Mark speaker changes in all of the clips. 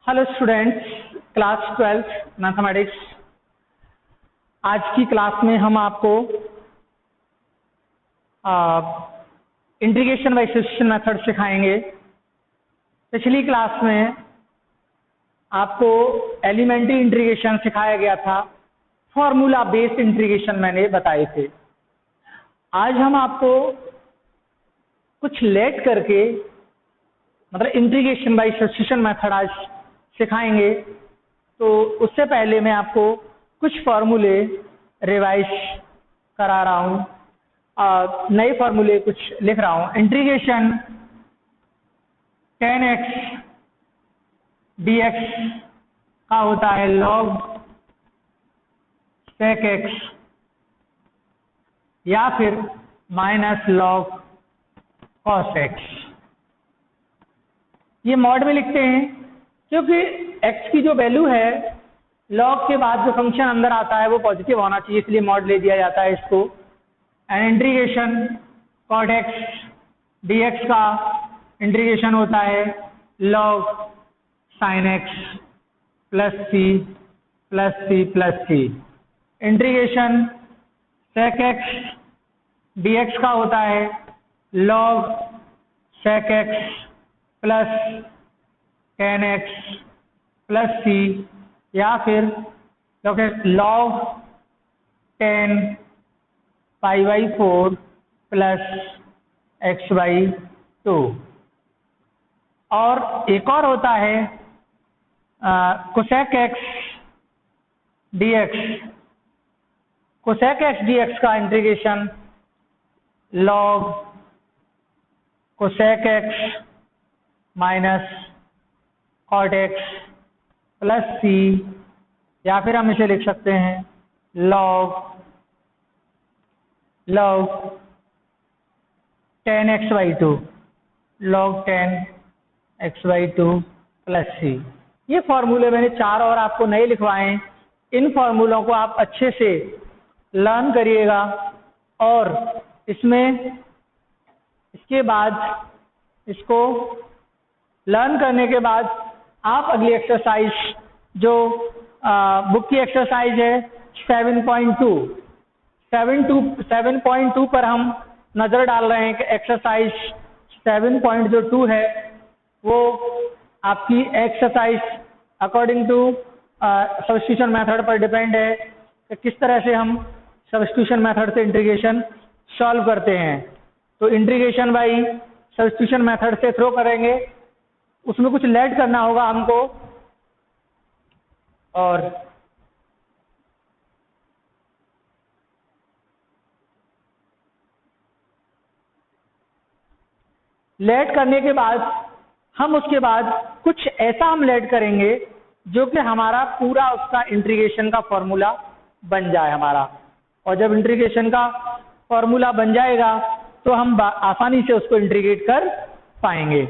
Speaker 1: Hello students, class 12 mathematics. आज की class में हम आपको इंटीग्रेशन बाय सब्स्टिट्यूशन मेथड सिखाएंगे। पिछली क्लास में आपको एलिमेंट्री इंटीग्रेशन सिखाया गया था, फॉर्मूला बेस्ड इंटीग्रेशन मैंने बताए थे। आज हम आपको कुछ लेट करके मतलब इंटीग्रेशन बाय सब्स्टिट्यूशन मेथड आज सिखाएंगे। तो उससे पहले मैं आपको कुछ फॉर्मूले रिवाइज करा रहा हूँ, नए फॉर्मूले कुछ लिख रहा हूँ। इंटीग्रेशन tan x dx का होता है log sec x या फिर माइनस log cos x। ये मॉड में लिखते हैं क्योंकि x की जो वैल्यू है log के बाद जो फंक्शन अंदर आता है वो पॉजिटिव होना चाहिए, इसलिए मॉड ले दिया जाता है इसको। And integration cot x dx का इंटीग्रेशन होता है log sin x plus C plus C plus C. Integration sec x dx का होता है log sec x plus tan x plus C या फिर log tan pi by 4 plus x by 2। और एक और होता है cosec x dx। cosec x dx का integration log cosec x minus cot x plus C या फिर हम इसे लिख सकते हैं log tan x by 2 log tan x by 2 plus C. ये फॉर्मूले मैंने चार और आपको नए लिखवाए हैं। इन फॉर्मूलों को आप अच्छे से लर्न करिएगा और इसके बाद इसको लर्न करने के बाद आप अगली एक्सरसाइज जो बुक की एक्सरसाइज है 7.2 पर हम नज़र डाल रहे हैं कि एक्सरसाइज 7.2 है वो आपकी exercise according to substitution method पर डिपेंड है कि किस तरह से हम सब्स्टिट्यूशन मेथड से इंटीग्रेशन सॉल्व करते हैं। तो इंटीग्रेशन बाय सब्स्टिट्यूशन मेथड से थ्रो करेंगे, उसमें कुछ लेट करना होगा हमको। और लेट करने के बाद हम उसके बाद कुछ ऐसा हम लेट करेंगे जो कि हमारा पूरा उसका इंटीग्रेशन का फॉर्मूला बन जाए हमारा। और जब इंटीग्रेशन का फॉर्मूला बन जाएगा तो हम आसानी से उसको इंटीग्रेट कर पाएंगे।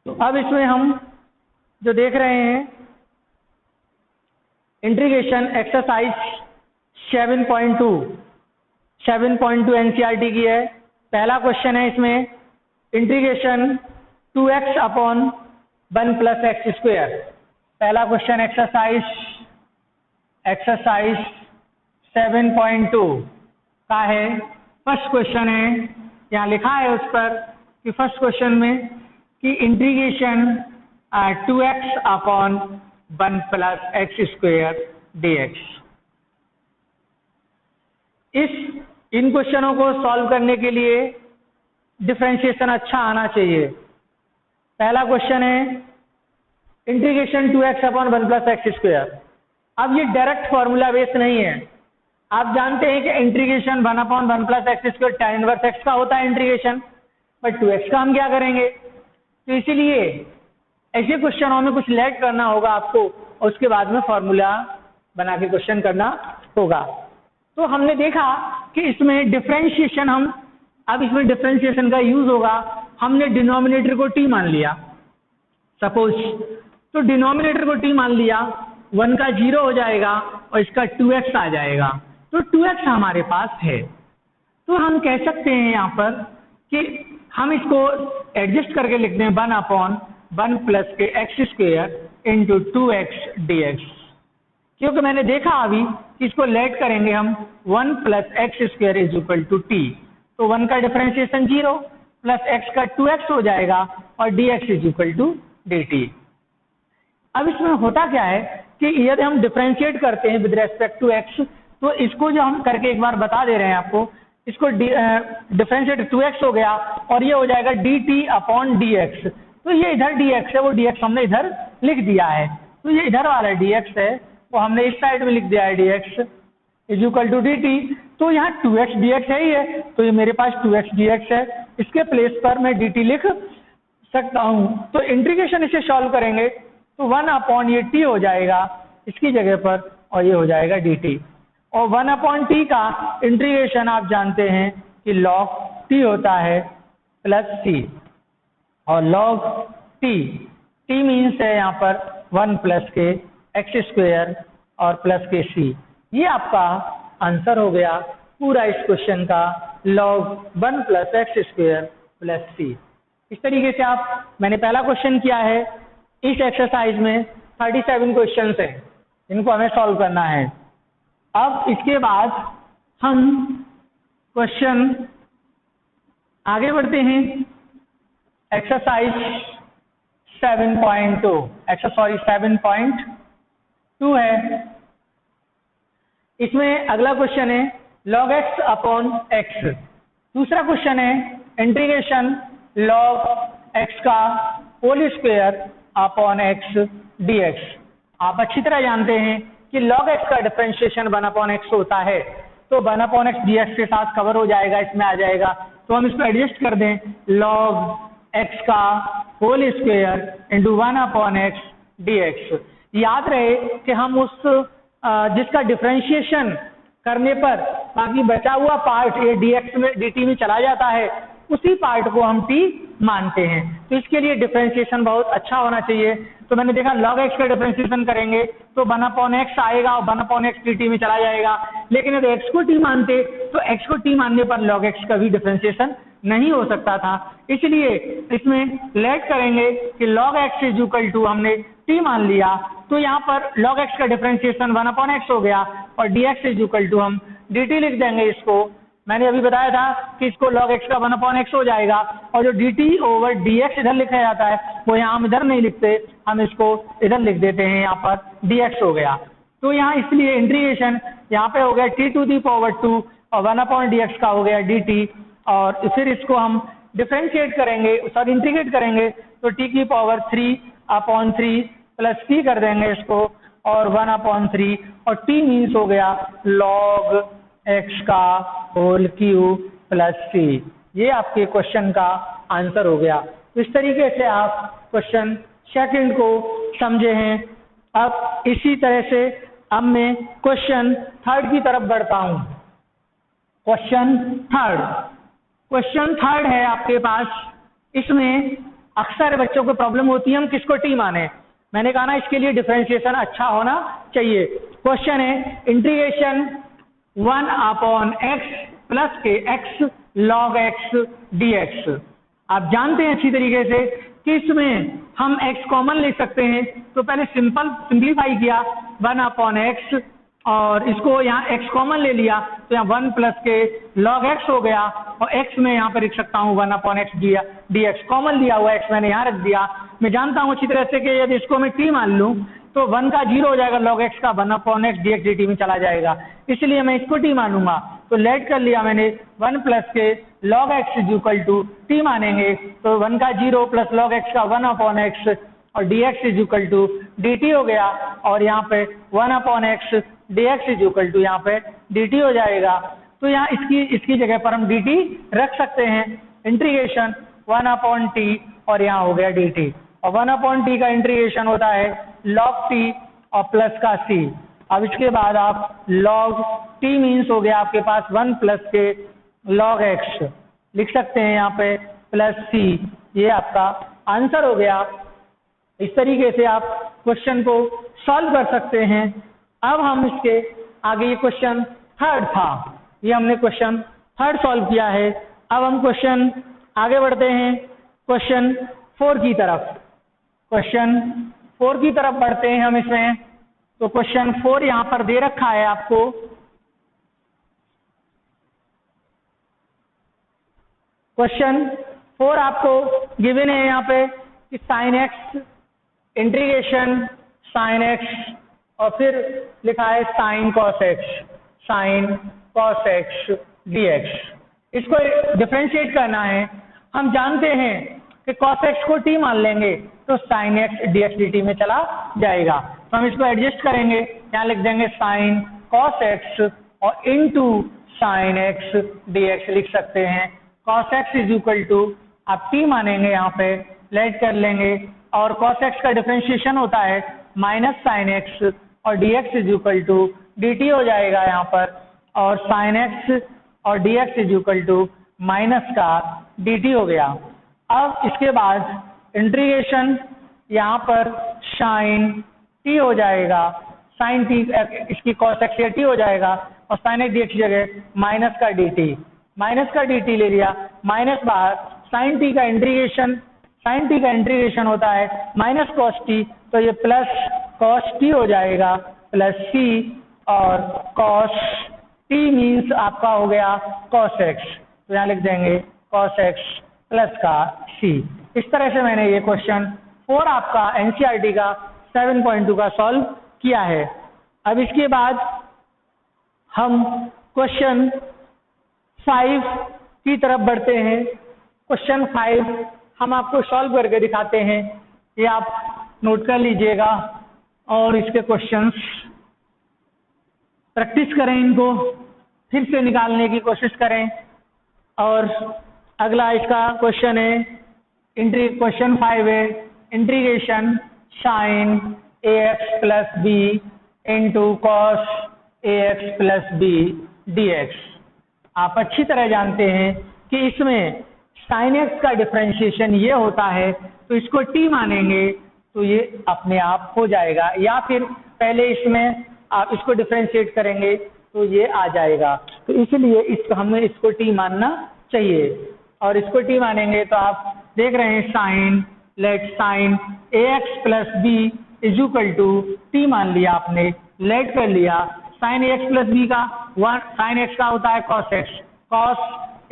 Speaker 1: तो अब इसमें हम जो देख रहे हैं इंटीग्रेशन एक्सरसाइज 7.2 एनसीईआरटी की है। पहला क्वेश्चन है इसमें integration 2x upon 1 plus x square. पहला क्वेश्चन एक्सरसाइज 7.2 का है। फर्स्ट क्वेश्चन है, यहाँ लिखा है उस पर कि फर्स्ट क्वेश्चन में कि integration 2x upon 1 plus x square dx। इन क्वेश्चनों को सॉल्व करने के लिए डिफरेंशिएशन अच्छा आना चाहिए। पहला क्वेश्चन है integration 2x upon 1 plus x square. अब ये डायरेक्ट फॉर्मूला बेस्ड नहीं है। आप जानते हैं कि integration 1 upon 1 plus x square tan inverse x का होता है इंटीग्रेशन, बट 2x का हम क्या करेंगे। तो इसीलिए ऐसे क्वेश्चनों में कुछ लेट करना होगा आपको और उसके बाद में फॉर्मूला बना के क्वेश्चन करना होगा। तो हमने देखा कि इसमें डिफरेंशिएशन इसमें डिफरेंशिएशन का यूज होगा। हमने डिनोमिनेटर को t मान लिया सपोज, तो डिनोमिनेटर को t मान लिया, 1 का 0 हो जाएगा और इसका 2x आ जाएगा। तो 2x हमारे पास है। तो हम कह सकते हैं यहाँ पर कि हम इसको एडजस्ट करके लिखते हैं 1 अपॉन 1 प्लस के x square into 2x dx। क्योंकि मैंने देखा अभी कि इसको लेट करेंगे हम 1 plus X square is equal to T, तो 1 का डिफरेंशिएशन 0 प्लस x का 2x हो जाएगा और dx is equal to dt। अब इसमें होता क्या है कि यदि हम डिफरेंशिएट करते हैं विद रेस्पेक्ट टू x, तो इसको जो हम करके एक बार बता दे रहे हैं आपको, इसको डिफरेंशिएट 2x हो गया और ये हो जाएगा dt अपॉन dx। तो ये इधर dx है, वो dx हमने इधर लिख दिया है, तो ये इधर वाला dx है वो हमने इस साइड में लिख दिया है dx is equal to dt। तो यहाँ 2x dx है ही है, तो ये मेरे पास 2x dx है, इसके प्लेस पर मैं dt लिख सकता हूँ। तो इंटीग्रेशन इसे सॉल्व करेंगे तो 1 अपॉन ये t हो जाएगा इसकी जगह पर और ये हो जाएगा dt। और 1 अपॉन t का इंटीग्रेशन आप जानते हैं कि log t होता है प्लस c, और log t मीन्स है यहाँ पर 1 प्लस के एक्स स्क्वेयर और प्लस के c। ये आपका आंसर हो गया पूरा इस क्वेश्चन का, log 1 plus X square plus c। इस तरीके से मैंने पहला क्वेश्चन किया है। इस एक्सरसाइज में 37 क्वेश्चंस हैं, इनको हमें सॉल्व करना है। अब इसके बाद हम क्वेश्चन आगे बढ़ते हैं। एक्सरसाइज 7.2 है। इसमें अगला क्वेश्चन है log x अपॉन x। दूसरा क्वेश्चन है इंटीग्रेशन log x का whole square upon x dx। आप अच्छी तरह जानते हैं कि log x का डिफरेंशिएशन 1 अपॉन x होता है, तो 1 अपॉन x dx के साथ कवर हो जाएगा, इसमें आ जाएगा, तो हम इसको एडजस्ट कर दें log x का whole square into 1 upon x dx। याद रहे कि हम उस जिसका डिफरेंशिएशन करने पर बाकी बचा हुआ पार्ट ये dx में dt में चला जाता है, उसी पार्ट को हम t मानते हैं। तो इसके लिए डिफरेंशिएशन बहुत अच्छा होना चाहिए। तो मैंने देखा log x का डिफरेंशिएशन करेंगे तो 1 अपॉन x आएगा और 1 अपॉन x dt में चला जाएगा, लेकिन यदि x को t मानते तो x को t मानने पर log x का भी डिफरेंशिएशन नहीं हो सकता था। इसलिए इसमें लेट करेंगे कि log x is equal to हमने t मान लिया, तो यहाँ पर log x का डिफरेंशिएशन 1 अपॉन x हो गया और dx इज इक्वल टू हम dt लिख देंगे। इसको मैंने अभी बताया था कि इसको log x का 1 अपॉन x हो जाएगा, और जो dt ओवर dx इधर लिखा जाता है वो यहाँ हम इधर नहीं लिखते, हम इसको इधर लिख देते हैं, यहाँ पर dx हो गया। तो यहाँ इसलिए इंटीग्रेशन यहाँ पे हो गया t टू दी पावर 2 और 1 अपॉन dx का हो गया dt, और फिर इसको हम डिफरेंशिएट करेंगे, सॉरी इंटीग्रेट करेंगे, तो t की पावर 3 अपॉन 3 प्लस c कर देंगे इसको और 1 अपॉन 3, और t मीन्स हो गया log x का होल क्यूब प्लस c। ये आपके क्वेश्चन का आंसर हो गया। इस तरीके से आप क्वेश्चन सेकंड को समझे हैं। अब इसी तरह से अब मैं क्वेश्चन थर्ड की तरफ बढ़ता हूं। क्वेश्चन थर्ड है आपके पास। इसमें अक्सर बच्चों को प्रॉब्लम होती है हम किसको t माने। मैंने कहा ना इसके लिए डिफरेंशिएशन अच्छा होना चाहिए। क्वेश्चन है इंटीग्रेशन 1 अपॉन x प्लस के x log x dx। आप जानते हैं अच्छी तरीके से कि इसमें हम x कॉमन ले सकते हैं, तो पहले सिंपलीफाई किया 1 अपॉन x और इसको यहाँ x कॉमन ले लिया, तो यहाँ 1 प्लस के log x हो गया, और x में यहाँ पर लिख सकता हूँ 1 अपॉन x dx। कॉमन लिया हुआ x मैंने यहाँ रख दिया। मैं जानता हूँ अच्छी तरह से कि यदि इसको मैं t मान लूँ तो 1 का 0 हो जाएगा, log x का 1 अपॉन x dx dt में चला जाएगा, इसलिए मैं इसको t मानूंगा। तो लेट कर लिया मैंने 1 प्लस के log x is equal to t मानेंगे, तो 1 का 0 प्लस log x का 1 अपॉन x और dx is equal to dt हो गया, और यहाँ पे 1 upon x dx is equal to यहाँ पे dt हो जाएगा। तो यहाँ इसकी जगह पर हम dt रख सकते हैं। इंटीग्रेशन 1 अपॉन t और यहाँ हो गया dt, और 1 अपॉन t का इंटीग्रेशन होता है log t और प्लस का c। अब इसके बाद आप log t मीन्स हो गया आपके पास 1 प्लस के log x लिख सकते हैं यहाँ पे प्लस c। ये आपका आंसर हो गया। इस तरीके से आप क्वेश्चन को सॉल्व कर सकते हैं। अब हम इसके आगे ये क्वेश्चन थर्ड था, ये हमने क्वेश्चन थर्ड सॉल्व किया है। अब हम क्वेश्चन आगे बढ़ते हैं क्वेश्चन 4 की तरफ। क्वेश्चन 4 की तरफ बढ़ते हैं हम इसमें। तो क्वेश्चन 4 यहाँ पर दे रखा है आपको। क्वेश्चन 4 आपको गिवन है यहाँ पे कि sine x integration sine x और फिर लिखा है साइन कॉस एक्स dx। इसको डिफरेंशिएट करना है। हम जानते हैं कि cos x को t मान लेंगे तो sin x dx dt में चला जाएगा। तो हम इसको एडजस्ट करेंगे, यहाँ लिख देंगे sin cos x और इनटू sin x dx लिख सकते हैं। cos x is equal to आप t मानेंगे, यहाँ पे लेट कर लेंगे और cos x का डिफरेंशिएशन होता है माइनस sin x और dx is equal to dt हो जाएगा यहाँ पर, और sin x और dx is equal to minus का dt हो गया। अब इसके बाद इंटीग्रेशन यहाँ पर sin t हो जाएगा, sin t इसकी cos x t हो जाएगा और sin x dx की जगह माइनस का dt ले लिया, माइनस बाहर sin t का इंटीग्रेशन होता है माइनस cos t, तो ये प्लस cos t हो जाएगा प्लस c, और cos t मीन्स आपका हो गया cos x, तो यहाँ लिख देंगे cos x प्लस का c। इस तरह से मैंने ये क्वेश्चन 4 आपका एनसीईआरटी का 7.2 का सॉल्व किया है। अब इसके बाद हम क्वेश्चन 5 की तरफ बढ़ते हैं। क्वेश्चन 5 हम आपको सॉल्व करके दिखाते हैं, ये आप नोट कर लीजिएगा और इसके क्वेश्चंस प्रैक्टिस करें, इनको फिर से निकालने की कोशिश करें। और अगला इसका क्वेश्चन है क्वेश्चन 5 है integration sine ax plus B into cos ax plus B dx। आप अच्छी तरह जानते हैं कि इसमें साइन x का डिफरेंशिएशन ये होता है, तो इसको t मानेंगे तो ये अपने आप हो जाएगा, या फिर पहले इसमें आप इसको डिफरेंशिएट करेंगे तो ये आ जाएगा। तो इसलिए हमें इसको t मानना चाहिए, और इसको t मानेंगे तो आप देख रहे हैं sine ax plus B is equal to t मान लिया आपने, लेट कर लिया साइन ax प्लस बी का साइन x का होता है cos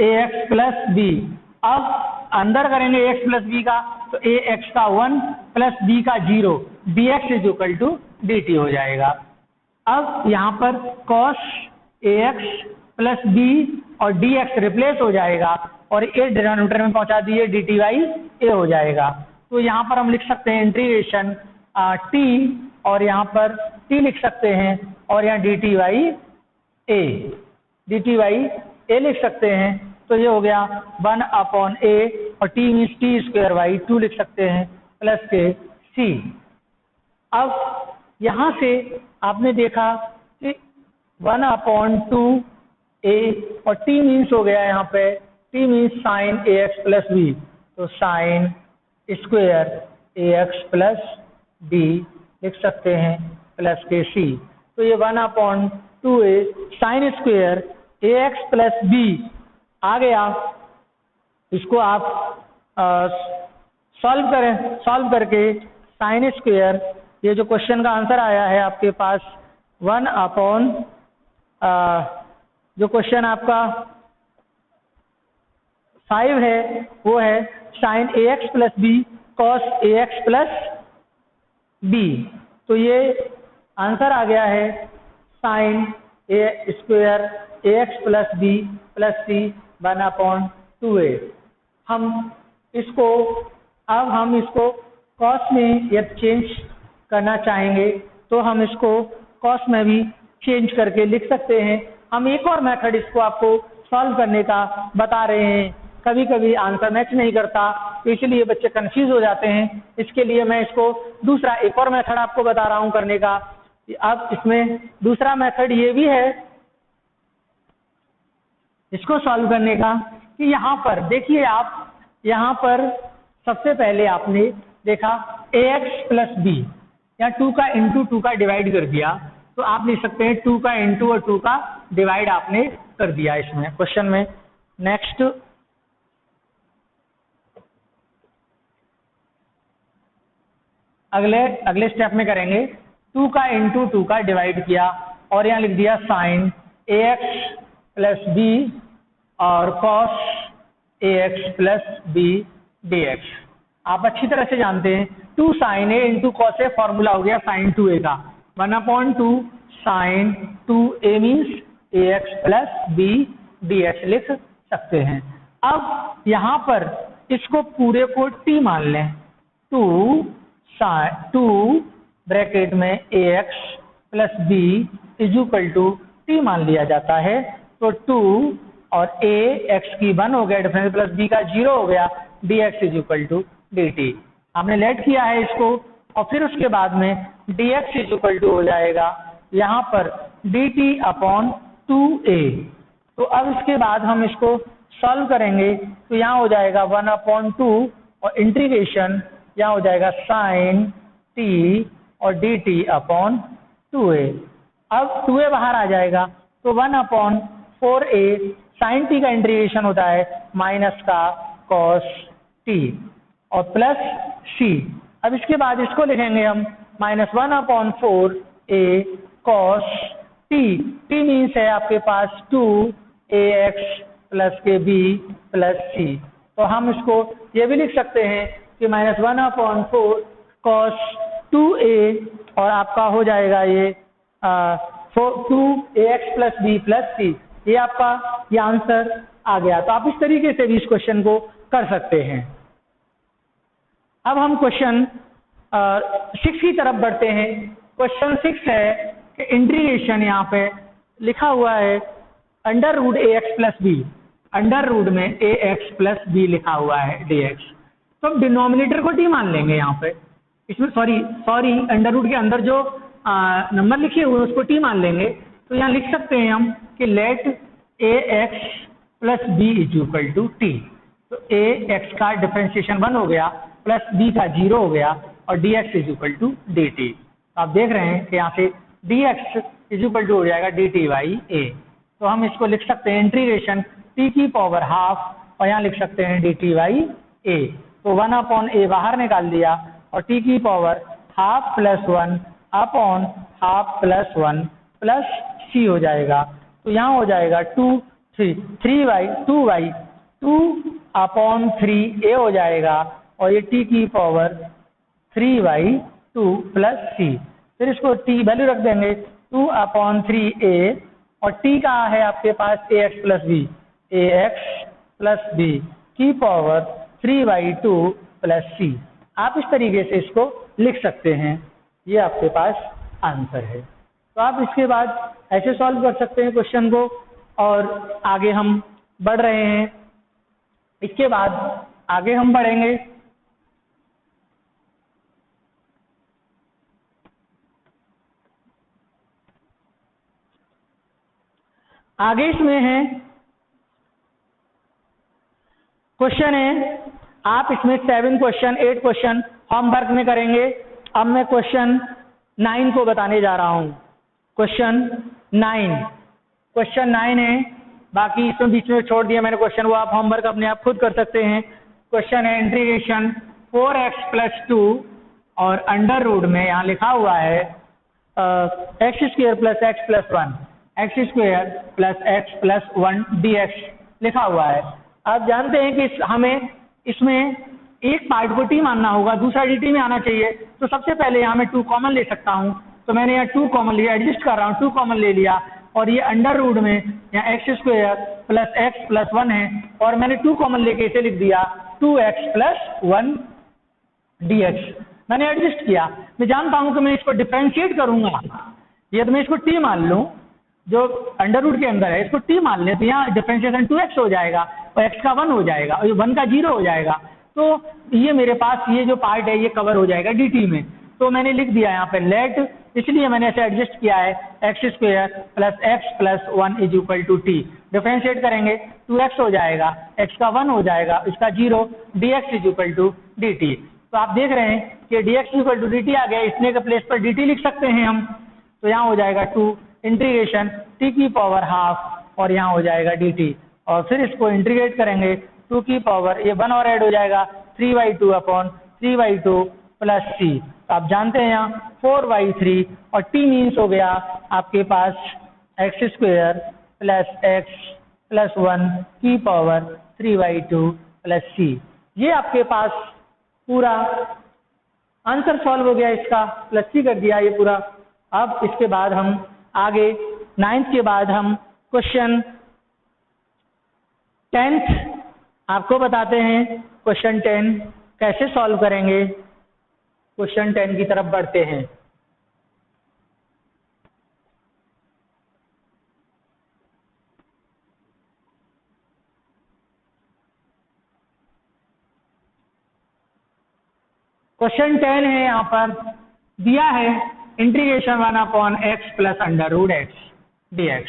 Speaker 1: ax प्लस बी। अब अंदर करेंगे x प्लस बी का तो ax का 1 प्लस b का 0 dx is equal to dt हो जाएगा। अब यहाँ पर cos ax प्लस b और dx रिप्लेस हो जाएगा और a डिनोमिनेटर में पहुंचा दिए dt बाई a हो जाएगा। तो यहाँ पर हम लिख सकते हैं इंटीग्रेशन t, और यहाँ पर t लिख सकते हैं और यहाँ dt बाई a लिख सकते हैं। तो ये हो गया 1/a और t means t square by 2 लिख सकते हैं प्लस के c। अब यहाँ से आपने देखा कि 1/2a और t मीन्स हो गया यहाँ पे t means sign ax plus b, तो sine square ax plus b लिख सकते हैं प्लस के c। तो ये 1/2a sine square ax plus b आ गया। इसको आप सॉल्व करके साइन स्क्वायर, ये जो क्वेश्चन का आंसर आया है आपके पास जो क्वेश्चन आपका 5 है वो है sine ax plus B cos ax plus B. तो ये आंसर आ गया है sine a square ax plus B plus C 1/2a। अब हम इसको कॉस में यदि चेंज करना चाहेंगे तो हम इसको कॉस में भी चेंज करके लिख सकते हैं। हम एक और मेथड इसको आपको सॉल्व करने का बता रहे हैं, कभी कभी आंसर मैच नहीं करता तो इसलिए बच्चे कंफ्यूज हो जाते हैं। इसके लिए मैं इसको दूसरा एक और मेथड आपको बता रहा हूं करने का। अब इसमें दूसरा मेथड ये भी है इसको सॉल्व करने का कि यहाँ पर देखिए, आप यहाँ पर सबसे पहले आपने देखा ax प्लस बी, या 2 का इंटू 2 का डिवाइड कर दिया, तो आप लिख सकते हैं 2 का इंटू और 2 का डिवाइड आपने कर दिया इसमें क्वेश्चन में। नेक्स्ट अगले स्टेप में करेंगे 2 का इंटू 2 का डिवाइड किया और यहाँ लिख दिया साइन ax प्लस बी और cos ax plus B dx। आप अच्छी तरह से जानते हैं 2 sine A into cos A formula हो गया साइन 2a का 1/2 sine 2a means ax plus B dx लिख सकते हैं। अब यहाँ पर इसको पूरे को t मान लें 2 ब्रैकेट में ax plus B is equal to t मान लिया जाता है। तो 2 और a x की 1 हो गया डिफरेंस प्लस b का 0 हो गया dx is equal to dt। हमने लेट किया है इसको और फिर उसके बाद में dx इज इक्वल टू हो जाएगा यहाँ पर dt अपॉन 2a। तो अब इसके बाद हम इसको सॉल्व करेंगे तो यहाँ हो जाएगा 1/2 और इंटीग्रेशन यहाँ हो जाएगा साइन t और dt अपॉन 2a। अब 2a बाहर आ जाएगा तो 1/4a साइन t का इंटीग्रेशन होता है माइनस का कॉस t और प्लस c। अब इसके बाद इसको लिखेंगे हम -1/4a cos t। t means है आपके पास 2ax प्लस के b प्लस c। तो हम इसको ये भी लिख सकते हैं कि -1/4 कॉस 2a और आपका हो जाएगा ये 2ax plus b plus c। ये आपका ये आंसर आ गया। तो आप इस तरीके से भी इस क्वेश्चन को कर सकते हैं। अब हम क्वेश्चन 6 की तरफ बढ़ते हैं। क्वेश्चन 6 है कि इंटीग्रेशन यहाँ पे लिखा हुआ है under root ax plus B, under root में ax प्लस बी लिखा हुआ है dx। तो हम डिनोमिनेटर को t मान लेंगे यहाँ पे, इसमें सॉरी अंडर रूट के अंदर जो नंबर लिखे हुए उसको t मान लेंगे। तो यहाँ लिख सकते हैं हम कि let ax plus B is equal to t। तो ax का डिफरेंशिएशन 1 हो गया प्लस b का 0 हो गया और dx is equal to dt। आप देख रहे हैं कि यहाँ से dx इज इक्वल टू हो जाएगा dt बाई a। तो हम इसको लिख सकते हैं इंटीग्रेशन t की पावर हाफ और यहाँ लिख सकते हैं dt बाई a। तो 1/a बाहर निकाल दिया और t की power half plus 1 upon half plus 1 plus c हो जाएगा। तो यहाँ हो जाएगा 2/3a हो जाएगा और ये t की पावर 3/2 प्लस c। फिर इसको t वैल्यू रख देंगे 2/3a और t का है आपके पास ax प्लस b की पावर 3/2 प्लस c। आप इस तरीके से इसको लिख सकते हैं। ये आपके पास आंसर है। तो आप इसके बाद ऐसे सॉल्व कर सकते हैं क्वेश्चन को और आगे हम बढ़ रहे हैं। इसके बाद आगे हम बढ़ेंगे आगे इसमें है क्वेश्चन है आप इसमें 7 क्वेश्चन 8 क्वेश्चन होमवर्क में करेंगे। अब मैं क्वेश्चन 9 को बताने जा रहा हूं। क्वेश्चन 9 है, बाकी इसमें बीच में छोड़ दिया मैंने क्वेश्चन, वो आप होमवर्क अपने आप खुद कर सकते हैं। क्वेश्चन है इंटीग्रेशन 4x प्लस 2 और अंडर रूट में यहाँ लिखा हुआ है x² plus x plus 1 x² plus x plus 1 dx लिखा हुआ है। आप जानते हैं कि हमें इसमें एक पार्ट को t मानना होगा, दूसरा dt में आना चाहिए। तो सबसे पहले यहाँ मैं 2 कॉमन ले सकता हूँ। तो मैंने यहाँ 2 कॉमन लिया, एडजस्ट कर रहा हूँ, 2 कॉमन ले लिया और ये अंडर रूट में यहाँ x² प्लस x प्लस 1 है और मैंने 2 कॉमन लेके इसे लिख दिया 2x प्लस 1 dx। मैंने एडजस्ट किया। मैं जानता हूँ कि मैं इसको डिफरेंशिएट करूंगा, ये तो मैं इसको t मान लूँ जो अंडर रूट के अंदर है, इसको t मान ले तो यहाँ डिफरेंशिएशन 2x हो जाएगा और x का 1 हो जाएगा और ये 1 का 0 हो जाएगा। तो ये मेरे पास ये जो पार्ट है ये कवर हो जाएगा dt में। तो मैंने लिख दिया यहाँ पे लेट, इसलिए मैंने ऐसे एडजस्ट किया है x² plus x plus 1 is equal to t। Differentiate करेंगे 2x हो जाएगा, x का 1 हो जाएगा, इसका 0, dx is equal to dt। तो आप देख रहे हैं कि dx इक्वल टू dt आ गया, इसने के प्लेस पर dt लिख सकते हैं हम। तो यहाँ हो जाएगा 2 इंटीग्रेशन t की पावर हाफ और यहाँ हो जाएगा dt और फिर इसको इंटीग्रेट करेंगे 2 की पावर ये 1 और ऐड हो जाएगा 3/2 अपॉन 3/2 प्लस सी। तो आप जानते हैं यहाँ 4/3 और t मीन्स हो गया आपके पास x square plus x plus 1 की पावर 3/2 प्लस सी। ये आपके पास पूरा आंसर सॉल्व हो गया इसका, प्लस सी कर दिया ये पूरा। अब इसके बाद हम आगे 9th के बाद हम क्वेश्चन 10th आपको बताते हैं। क्वेश्चन 10 कैसे सॉल्व करेंगे, क्वेश्चन 10 की तरफ बढ़ते हैं। क्वेश्चन 10 है, यहाँ पर दिया है integration 1/x plus √x dx।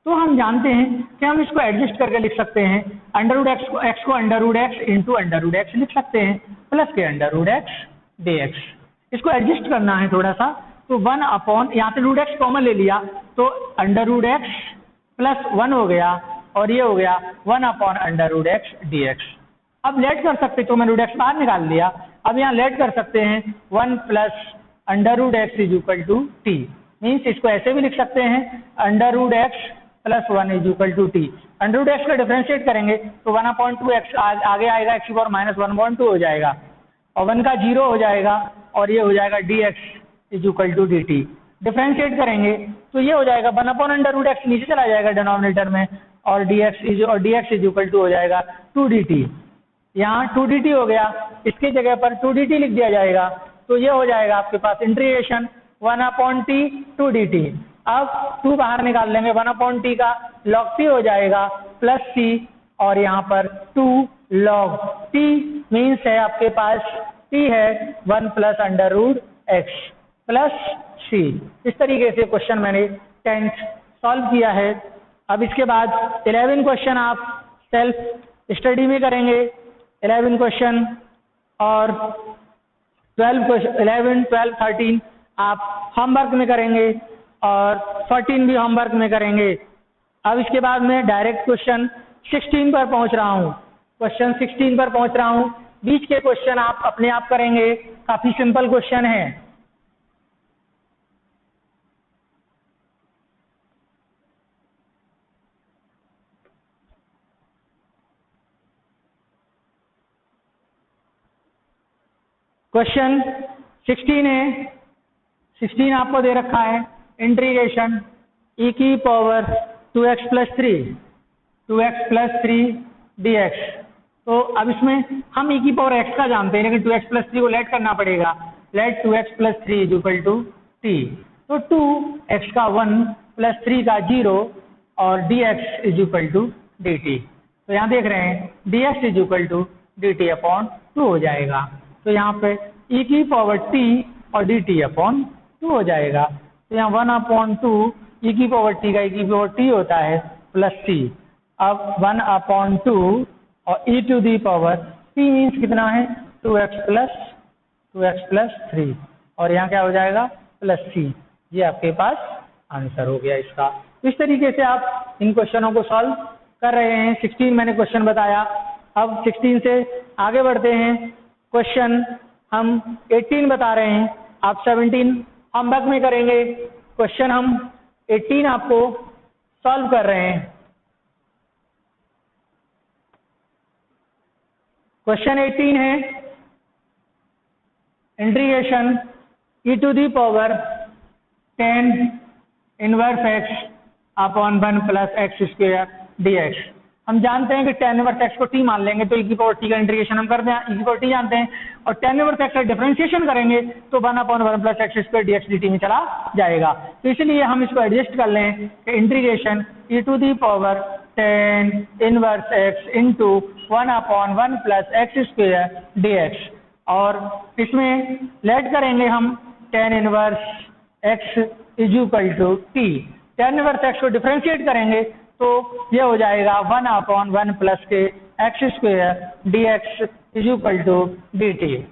Speaker 1: तो हम जानते हैं कि हम इसको एडजस्ट करके लिख सकते हैं। √x को √x इंटू √x लिख सकते हैं प्लस के √x dx। इसको एडजस्ट करना है थोड़ा सा, तो 1 यहाँ से √x कॉमन ले लिया तो √x प्लस 1 हो गया और ये हो गया 1/√x dx। अब लेट कर सकते, तो मैं √x बाहर निकाल लिया। अब यहाँ लेट कर सकते हैं 1 plus √x is equal to t। Means इसको ऐसे भी लिख सकते हैं √x plus 1 is equal to t। √x का डिफरेंशिएट करेंगे तो 1/2x आगे आएगा, x की पावर -1/2 हो जाएगा और 1 का 0 हो जाएगा और ये हो जाएगा dx is equal to dt। Differentiate करेंगे तो ये हो जाएगा 1/√x नीचे चला जाएगा डिनोमिनेटर में और dx इज इक्वल टू हो जाएगा 2dt। यहाँ 2dt हो गया, इसकी जगह पर 2dt लिख दिया जाएगा तो ये हो जाएगा आपके पास इंटीग्रेशन 1/t 2dt। अब 2 बाहर निकाल लेंगे, 1/t का log t हो जाएगा प्लस c और यहाँ पर 2 log t मीन्स है आपके पास t है 1 प्लस √x प्लस c। इस तरीके से क्वेश्चन मैंने 10th सॉल्व किया है। अब इसके बाद 11 क्वेश्चन आप सेल्फ स्टडी में करेंगे, 11 क्वेश्चन और 11, 12, 13 आप होमवर्क में करेंगे और 14 भी होमवर्क में करेंगे। अब इसके बाद मैं डायरेक्ट क्वेश्चन 16 पर पहुंच रहा हूं। क्वेश्चन 16 पर पहुंच रहा हूं। बीच के क्वेश्चन आप अपने आप करेंगे, काफी सिंपल क्वेश्चन है। क्वेश्चन 16 है, 16 आपको दे रखा है इंटीग्रेशन e की पावर 2x प्लस 3 dx। तो अब इसमें हम e की पावर x का जानते हैं, लेकिन 2x प्लस 3 को लेट करना पड़ेगा। Let 2x plus 3 is equal to t। तो 2x का 1 प्लस 3 का 0 और dx is equal to dt। तो यहाँ देख रहे हैं dx is equal to dt/2 हो जाएगा। तो यहाँ पे e की पावर t और dt/2 हो जाएगा। तो यहाँ 1/2 e की पावर t का e की पावर t होता है प्लस c। अब 1/2 और e to the power t means कितना है 2x प्लस 3 और यहाँ क्या हो जाएगा प्लस c। ये आपके पास आंसर हो गया इसका। इस तरीके से आप इन क्वेश्चनों को सॉल्व कर रहे हैं। 16 मैंने क्वेश्चन बताया। अब 16 से आगे बढ़ते हैं। क्वेश्चन हम 18 बता रहे हैं, आप 17 होमवर्क में करेंगे। क्वेश्चन हम 18 आपको सॉल्व कर रहे हैं। क्वेश्चन 18 है integration e to the power 10 inverse x upon 1 plus x square dx। हम जानते हैं कि 10 इनवर्स x को t मान लेंगे तो e की पावर t का इंटीग्रेशन हम करते हैं, e की पावर t जानते हैं और 10 इनवर्स x का डिफरेंशिएशन करेंगे तो 1/1 plus x square dx dt में चला जाएगा। तो इसलिए हम इसको एडजस्ट कर लें कि integration e to the power 10 inverse x into 1/1 plus x square dx और इसमें लेट करेंगे हम 10 inverse x is equal to t। 10 inverse x को डिफरेंशिएट करेंगे तो ये हो जाएगा 1/1 प्लस के x square dx is equal to dt।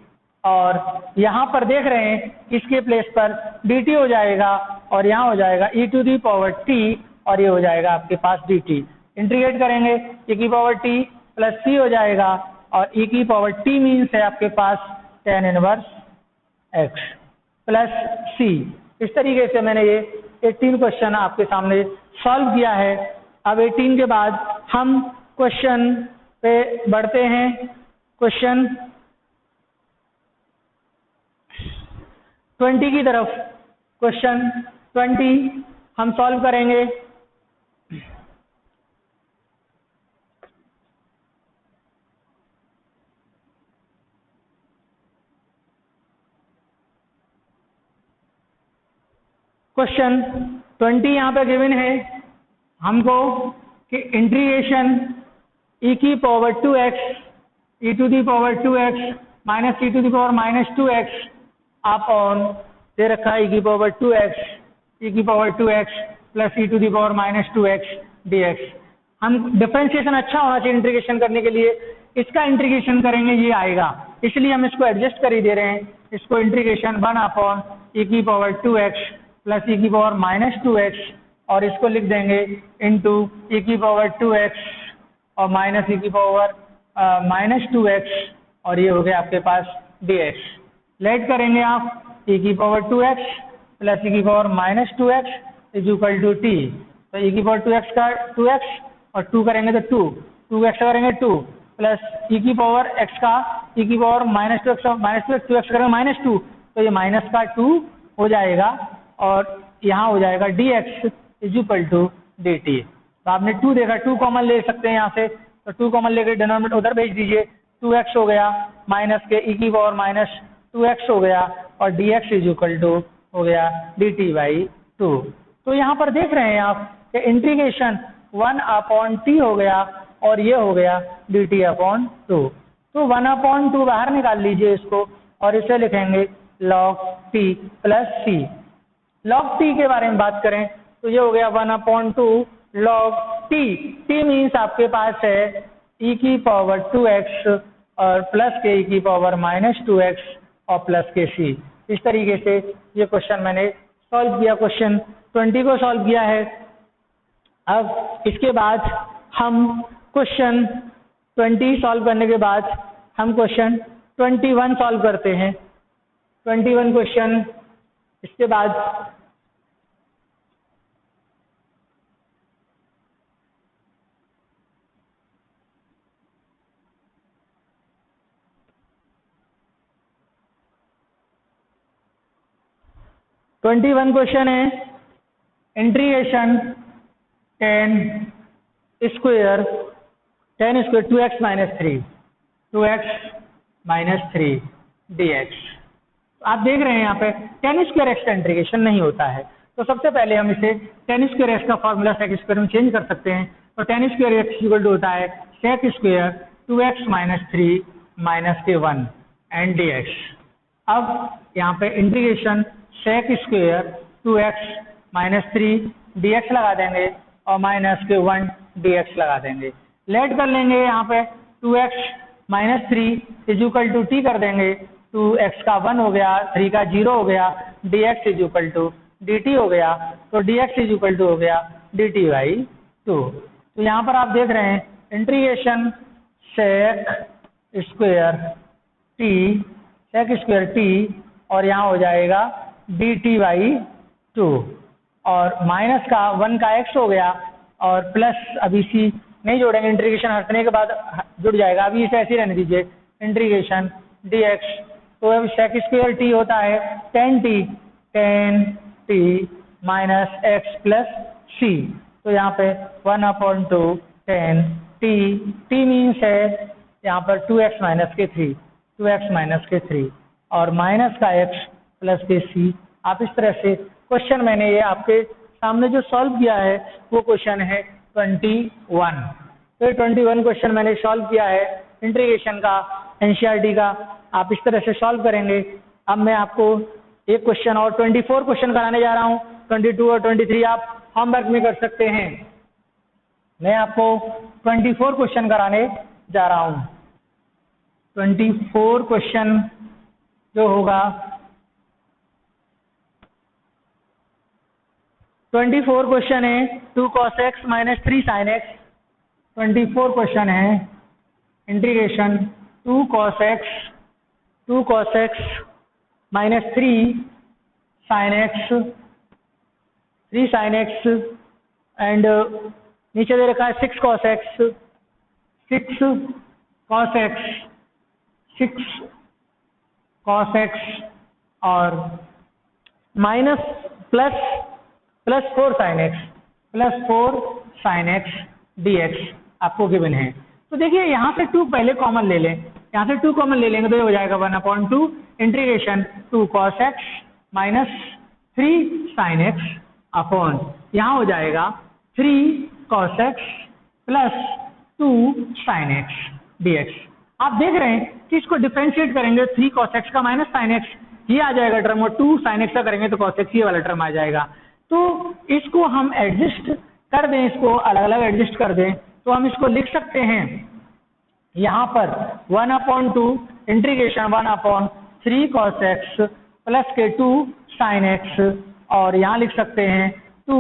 Speaker 1: और यहाँ पर देख रहे हैं इसके प्लेस पर dt हो जाएगा और यहाँ हो जाएगा e to the power t और ये हो जाएगा आपके पास dt। इंटीग्रेट करेंगे e की पावर t प्लस c हो जाएगा और e की पावर t मीन्स है आपके पास 10 इनवर्स एक्स प्लस सी। इस तरीके से मैंने ये 18 क्वेश्चन आपके सामने सॉल्व किया है। अब 18 के बाद हम क्वेश्चन पे बढ़ते हैं। क्वेश्चन 20 की तरफ। क्वेश्चन 20 हम सॉल्व करेंगे। क्वेश्चन 20 यहाँ पे गिवन है हमको कि इंटीग्रेशन e की power 2x e to the power 2x minus e to the power minus 2x upon दे रखा है e की पावर 2x e की power 2x plus e to the power minus 2x dx। हम differentiation अच्छा होना चाहिए इंटीग्रेशन करने के लिए, इसका इंटीग्रेशन करेंगे ये आएगा, इसलिए हम इसको एडजस्ट कर ही दे रहे हैं। इसको इंटीग्रेशन 1 अपॉन e की पावर 2x प्लस e की पावर माइनस 2x और इसको लिख देंगे इनटू e की पावर 2x और माइनस e की पावर माइनस 2x और ये हो गया आपके पास dx। लेट करेंगे आप e की पावर 2x प्लस e की power minus 2x is equal to t। तो e की पावर 2x का 2x और 2 करेंगे तो 2x करेंगे 2 प्लस e की पावर x का e की power minus 2x minus 2x करेंगे माइनस 2, तो ये माइनस का 2 हो जाएगा और यहाँ हो जाएगा dx is equal to dt। तो आपने 2 देखा, 2 कॉमन ले सकते हैं यहाँ से, तो 2 कॉमन लेकर डिनोमिनेटर उधर भेज दीजिए, 2x हो गया माइनस के e की पावर माइनस 2x हो गया और dx इज इक्वल टू हो गया dt बाई 2। तो यहाँ पर देख रहे हैं आप कि इंटीग्रेशन 1 अपॉन t हो गया और ये हो गया dt अपॉन 2। तो 1 अपॉन 2 बाहर निकाल लीजिए इसको और इसे लिखेंगे log t plus c। log t के बारे में बात करें तो ये हो गया 1 upon 2 log t। t means आपके पास है e की पावर 2x और प्लस के e की पावर माइनस 2x और प्लस के c। इस तरीके से ये क्वेश्चन मैंने सॉल्व किया, क्वेश्चन 20 को सॉल्व किया है। अब इसके बाद हम क्वेश्चन 20 सॉल्व करने के बाद हम क्वेश्चन 21 सॉल्व करते हैं। 21 क्वेश्चन इसके बाद क्वेश्चन है integration 10 square 2x minus 3 dx। आप देख रहे हैं यहाँ पे 10 स्क्वायर एक्स का इंटीग्रेशन नहीं होता है, तो सबसे पहले हम इसे 10 स्क्वायर एक्स का फॉर्मूला सेक स्क्वायर में चेंज कर सकते हैं। तो 10 स्क्वायर एक्स इक्वल टू होता है सेक स्क्वायर 2x माइनस 3 माइनस के 1 एंड dx। अब यहाँ पे integration sec square 2x minus 3 dx लगा देंगे और माइनस के 1 dx लगा देंगे। लेट कर लेंगे यहाँ पे 2x minus 3 is equal to t कर देंगे, 2x का 1 हो गया, 3 का 0 हो गया, dx is equal to dt हो गया। तो dx इज इक्वल टू हो गया dt बाई 2। तो यहाँ पर आप देख रहे हैं इंटीग्रेशन सेक स्क्वायर t और यहाँ हो जाएगा dt बाई 2 और माइनस का 1 का x हो गया और प्लस अभी c नहीं जोड़ेंगे, इंटीग्रेशन हटने के बाद जुड़ जाएगा, अभी इसे ऐसे ही रहने दीजिए इंटीग्रेशन dx। तो अब सेक स्क्वायर t होता है 10t minus x plus c। तो यहाँ पे 1 अपॉन 2 10t मीन्स है यहाँ पर 2x माइनस के 3 और माइनस का x प्लस के c। आप इस तरह से क्वेश्चन मैंने ये आपके सामने जो सॉल्व किया है वो क्वेश्चन है 21। तो 21 क्वेश्चन मैंने सॉल्व किया है इंटीग्रेशन का, एनसीईआरटी का। आप इस तरह से सॉल्व करेंगे। अब मैं आपको एक क्वेश्चन और 24 क्वेश्चन कराने जा रहा हूँ। 22 और 23 आप होमवर्क में कर सकते हैं। मैं आपको 24 क्वेश्चन कराने जा रहा हूँ। 24 क्वेश्चन जो होगा 24 क्वेश्चन है 2 cos x minus 3 sin x। 24 question है integration 2 cos x minus 3 sine x, 3 sine x and नीचे दे रखा है 6 cos x, 6 cos x, 6 cos x और minus plus 4 sine x, plus 4 sine x d x आपको given है। तो देखिए यहाँ से 2 पहले कॉमन ले लें, यहाँ से 2 कॉमन ले लेंगे तो ये हो जाएगा 1/2 integration 2 cos x minus 3 sine x upon यहाँ हो जाएगा 3 cos x plus 2 sine x d x. आप देख रहे हैं कि इसको डिफरेंशिएट करेंगे 3 cos x का माइनस साइन एक्स ये आ जाएगा टर्म और 2 साइन एक्स का करेंगे तो cos x ये वाला टर्म आ जाएगा। तो इसको हम एडजस्ट कर दें, इसको अलग अलग एडजस्ट कर दें तो हम इसको लिख सकते हैं यहाँ पर 1/2 इंटीग्रेशन 1/3 cos x प्लस के 2 साइन एक्स और यहाँ लिख सकते हैं 2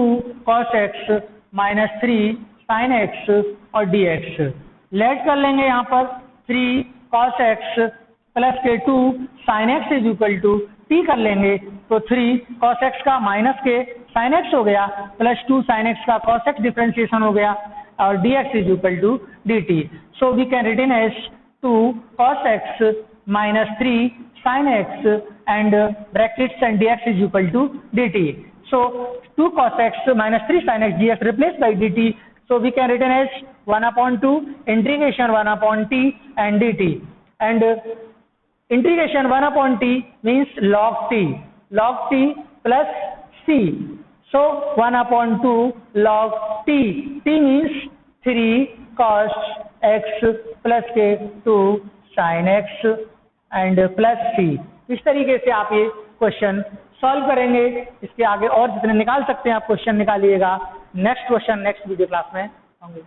Speaker 1: cos x minus 3 sine x और डी एक्स। लेट कर लेंगे यहाँ पर 3 cos x प्लस के 2 sine x is equal to t कर लेंगे तो 3 cos x का माइनस के साइन एक्स हो गया प्लस 2 साइन एक्स का cos x डिफरेंशिएशन हो गया और dx is equal to dt। So we can written as 2 cos x minus 3 sine x and brackets and dx is equal to dt। So 2 cos x minus 3 sin x dx replaced by dt. So we can written as 1/2 integration 1/t and dt. And integration 1/t means log t plus c. So 1/2 log t. T means 3 cos x plus के 2 sin x and plus c. इस तरीके से आप ये question solve करेंगे। इसके आगे और जितने निकाल सकते हैं आप क्वेश्चन निकालिएगा। Next question next video class में होंगे।